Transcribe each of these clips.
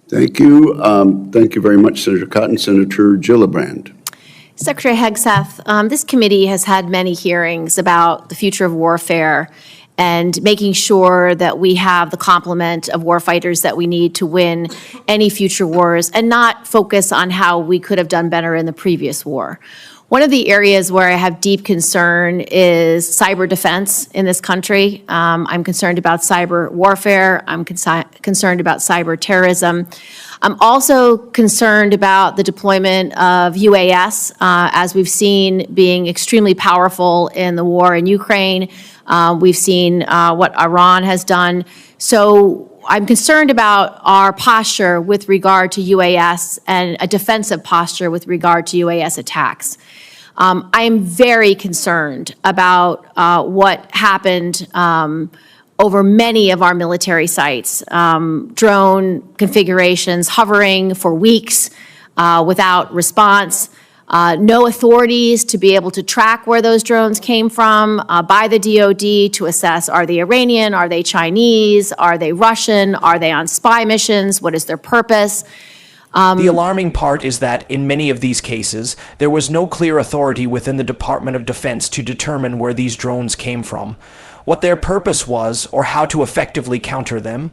Thank you. Thank you very much, Senator Cotton. Senator Gillibrand. Secretary Hegseth, this committee has had many hearings about the future of warfare and making sure that we have the complement of warfighters that we need to win any future wars and not focus on how we could have done better in the previous war. One of the areas where I have deep concern is cyber defense in this country. I'm concerned about cyber warfare. I'm concerned about cyber terrorism. I'm also concerned about the deployment of UAS, as we've seen being extremely powerful in the war in Ukraine. We've seen what Iran has done. So I'm concerned about our posture with regard to UAS and a defensive posture with regard to UAS attacks. I am very concerned about what happened over many of our military sites. Drone configurations hovering for weeks without response. No authorities to be able to track where those drones came from by the DoD to assess, are they Iranian, are they Chinese, are they Russian, are they on spy missions, what is their purpose? The alarming part is that in many of these cases, there was no clear authority within the Department of Defense to determine where these drones came from, what their purpose was, or how to effectively counter them.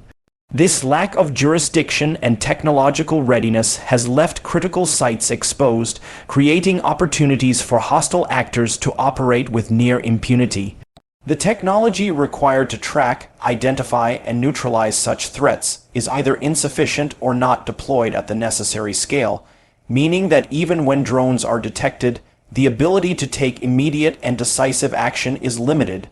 This lack of jurisdiction and technological readiness has left critical sites exposed, creating opportunities for hostile actors to operate with near impunity. The technology required to track, identify, and neutralize such threats is either insufficient or not deployed at the necessary scale, meaning that even when drones are detected, the ability to take immediate and decisive action is limited.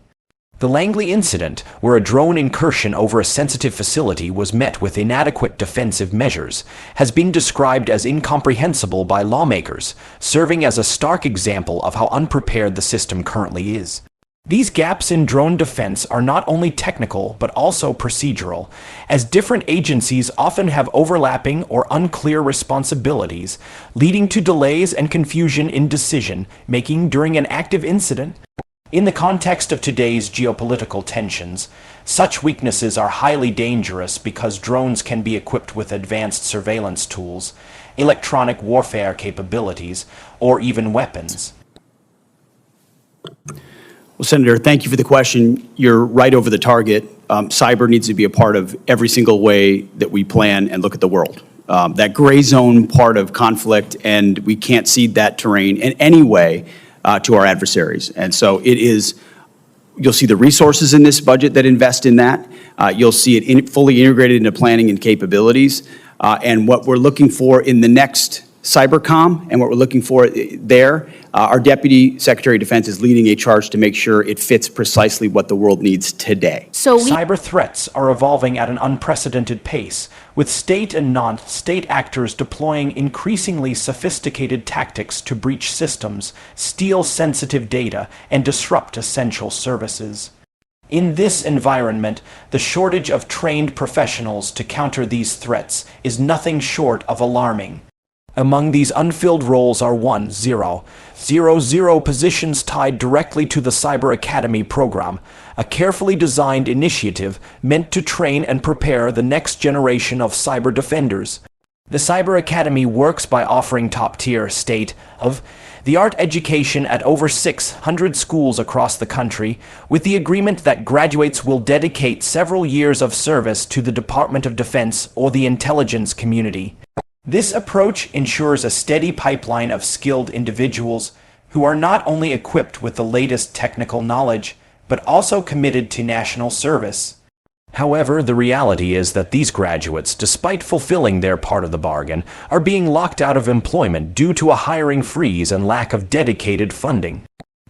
The Langley incident, where a drone incursion over a sensitive facility was met with inadequate defensive measures, has been described as incomprehensible by lawmakers, serving as a stark example of how unprepared the system currently is. These gaps in drone defense are not only technical but also procedural, as different agencies often have overlapping or unclear responsibilities, leading to delays and confusion in decision-making during an active incident. In the context of today's geopolitical tensions, such weaknesses are highly dangerous because drones can be equipped with advanced surveillance tools, electronic warfare capabilities, or even weapons. Well, Senator, thank you for the question. You're right over the target. Cyber needs to be a part of every single way that we plan and look at the world. That gray zone part of conflict, and we can't cede that terrain in any way to our adversaries. And so it is, you'll see the resources in this budget that invest in that. You'll see it fully integrated into planning and capabilities. And what we're looking for in the next Cybercom and what we're looking for there, our Deputy Secretary of Defense is leading a charge to make sure it fits precisely what the world needs today. Cyber threats are evolving at an unprecedented pace, with state and non-state actors deploying increasingly sophisticated tactics to breach systems, steal sensitive data, and disrupt essential services. In this environment, the shortage of trained professionals to counter these threats is nothing short of alarming. Among these unfilled roles are 1,000 positions tied directly to the Cyber Academy program, a carefully designed initiative meant to train and prepare the next generation of cyber defenders. The Cyber Academy works by offering top-tier state-of-the-art education at over 600 schools across the country, with the agreement that graduates will dedicate several years of service to the Department of Defense or the intelligence community. This approach ensures a steady pipeline of skilled individuals who are not only equipped with the latest technical knowledge, but also committed to national service. However, the reality is that these graduates, despite fulfilling their part of the bargain, are being locked out of employment due to a hiring freeze and lack of dedicated funding.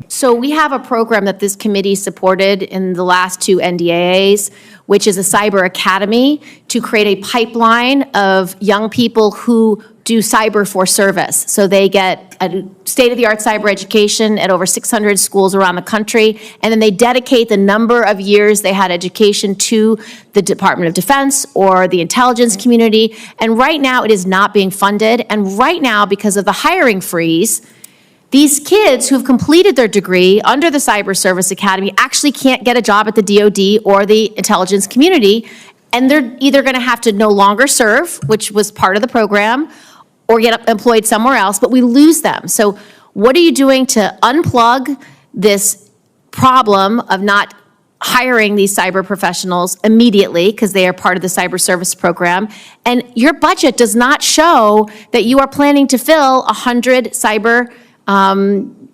So we have a program that this committee supported in the last two NDAAs, which is a cyber academy to create a pipeline of young people who do cyber for service. So they get a state-of-the-art cyber education at over 600 schools around the country, and then they dedicate the number of years they had education to the Department of Defense or the intelligence community. And right now it is not being funded. And right now, because of the hiring freeze, these kids who have completed their degree under the Cyber Service Academy actually can't get a job at the DoD or the intelligence community And they're either going to have to no longer serve, which was part of the program, or get employed somewhere else, but we lose them. So what are you doing to unplug this problem of not hiring these cyber professionals immediately because they are part of the cyber service program? And your budget does not show that you are planning to fill 100 cyber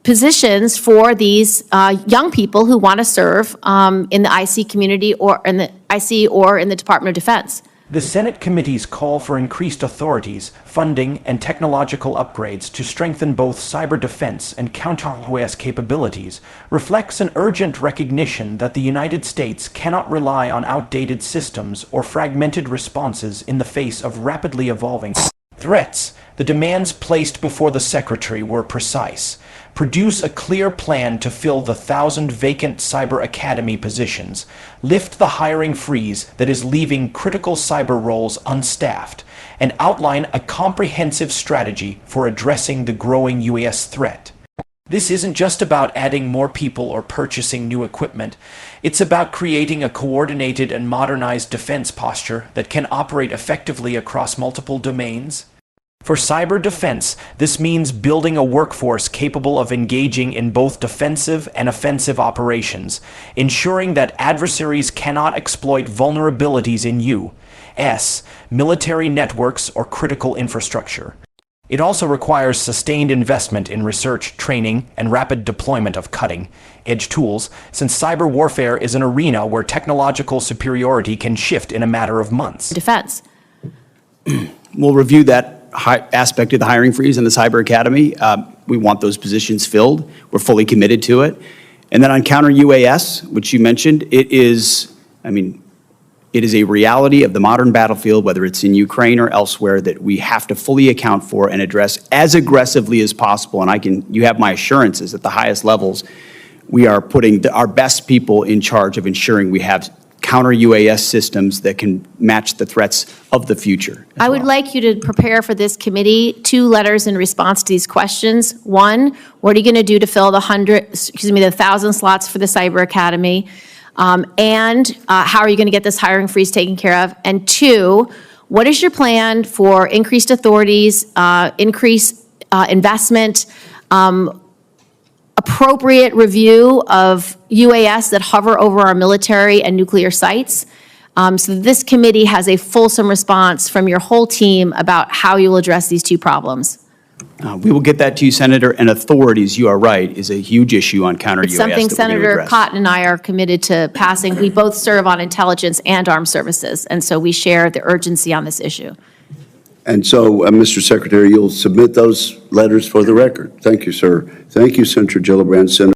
positions for these young people who want to serve in the IC community or in the IC or in the Department of Defense. The Senate committee's call for increased authorities, funding, and technological upgrades to strengthen both cyber defense and counter-UAS capabilities reflects an urgent recognition that the United States cannot rely on outdated systems or fragmented responses in the face of rapidly evolving threats. The demands placed before the Secretary were precise. Produce a clear plan to fill the 1,000 vacant Cyber Academy positions. Lift the hiring freeze that is leaving critical cyber roles unstaffed. And outline a comprehensive strategy for addressing the growing UAS threat. This isn't just about adding more people or purchasing new equipment. It's about creating a coordinated and modernized defense posture that can operate effectively across multiple domains. For cyber defense, this means building a workforce capable of engaging in both defensive and offensive operations, ensuring that adversaries cannot exploit vulnerabilities in U.S. military networks or critical infrastructure. It also requires sustained investment in research, training, and rapid deployment of cutting-edge tools, since cyber warfare is an arena where technological superiority can shift in a matter of months. Defense. We'll review that aspect of the hiring freeze in the Cyber Academy. We want those positions filled. We're fully committed to it. And then on counter-UAS, which you mentioned, it is a reality of the modern battlefield, whether it's in Ukraine or elsewhere, that we have to fully account for and address as aggressively as possible. And you have my assurances at the highest levels, we are putting our best people in charge of ensuring we have counter-UAS systems that can match the threats of the future. I would like you to prepare for this committee 2 letters in response to these questions. 1, what are you going to do to fill the 1,000 slots for the Cyber Academy? And how are you going to get this hiring freeze taken care of? And 2, what is your plan for increased authorities, increased investment, appropriate review of UAS that hover over our military and nuclear sites? So this committee has a fulsome response from your whole team about how you will address these 2 problems. We will get that to you, Senator, and authorities, you are right, is a huge issue on counter-UAS It's something that we're going to Senator address. Cotton and I are committed to passing. We both serve on intelligence and armed services, and so we share the urgency on this issue. And so, Mr. Secretary, you'll submit those letters for the record. Thank you, sir. Thank you, Senator Gillibrand. Senator